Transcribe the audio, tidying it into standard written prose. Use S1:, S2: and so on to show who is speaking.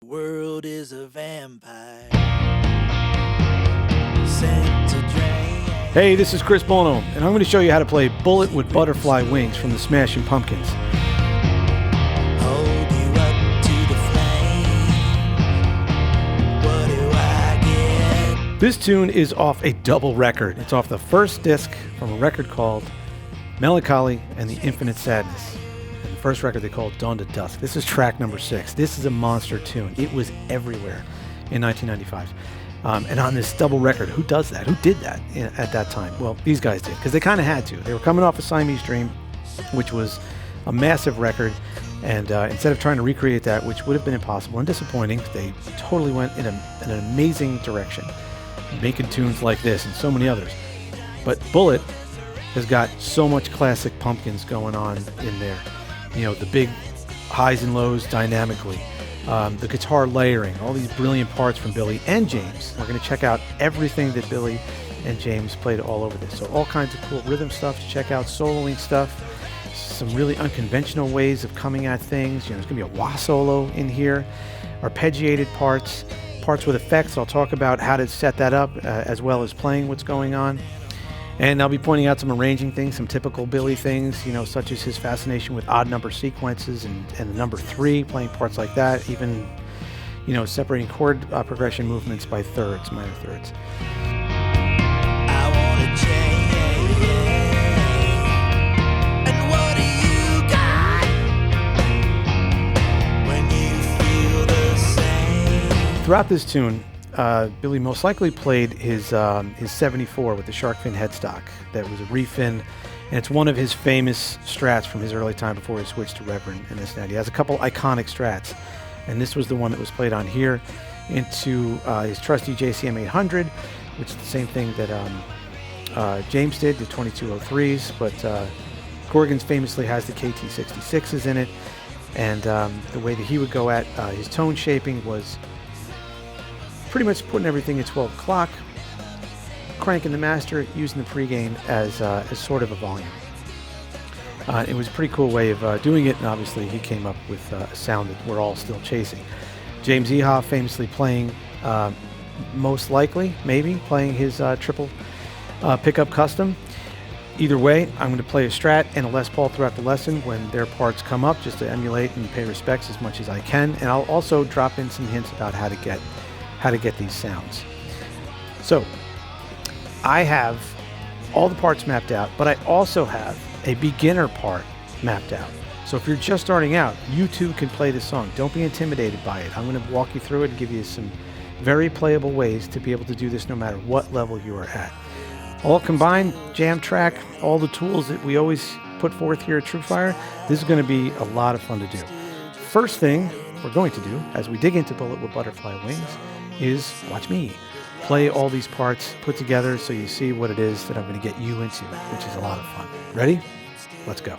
S1: World is a vampire sent to drain.
S2: Hey, this is Chris Bono, and I'm going to show you how to play Bullet with Butterfly Wings from the Smashing Pumpkins.
S1: Hold you up to the flame. What do I get?
S2: This tune is off a double record. It's off the first disc from a record called Melancholy and the Infinite Sadness. And the first record they called Dawn to Dusk. This is track number 6. This is a monster tune. It was everywhere in 1995. And on this double record, who does that? Who did that at that time? Well, these guys did, because they kind of had to. They were coming off of Siamese Dream, which was a massive record. And instead of trying to recreate that, which would have been impossible and disappointing, they totally went in an amazing direction, making tunes like this and so many others. But Bullet has got so much classic Pumpkins going on in there. You know, the big highs and lows dynamically. The guitar layering, all these brilliant parts from Billy and James. We're going to check out everything that Billy and James played all over this. So all kinds of cool rhythm stuff to check out, soloing stuff, some really unconventional ways of coming at things. You know, there's going to be a wah solo in here, arpeggiated parts with effects. I'll talk about how to set that up as well as playing what's going on. And I'll be pointing out some arranging things, some typical Billy things, you know, such as his fascination with odd number sequences and the number 3, playing parts like that, even, you know, separating chord progression movements by thirds, minor thirds.
S1: I wanna change. And what do you got when you feel the same?
S2: Throughout this tune, Billy most likely played his 74 with the shark fin headstock. That was a refin, and it's one of his famous strats from his early time before he switched to Reverend and this and that. He has a couple iconic strats, and this was the one that was played on here into his trusty JCM 800, which is the same thing that James did, the 2203s, but Corgan's famously has the KT66s in it, and the way that he would go at his tone shaping was pretty much putting everything at 12 o'clock, cranking the master, using the pregame as sort of a volume. It was a pretty cool way of doing it, and obviously he came up with a sound that we're all still chasing. James Iha famously playing, most likely, maybe, playing his triple pickup custom. Either way, I'm going to play a Strat and a Les Paul throughout the lesson when their parts come up, just to emulate and pay respects as much as I can, and I'll also drop in some hints about how to get these sounds. So I have all the parts mapped out, but I also have a beginner part mapped out. So if you're just starting out, you too can play this song. Don't be intimidated by it. I'm going to walk you through it and give you some very playable ways to be able to do this no matter what level you are at. All combined, jam track, all the tools that we always put forth here at TrueFire. This is going to be a lot of fun to do. First thing we're going to do as we dig into Bullet with Butterfly Wings is watch me play all these parts put together so you see what it is that I'm going to get you into, which is a lot of fun. Ready? Let's go.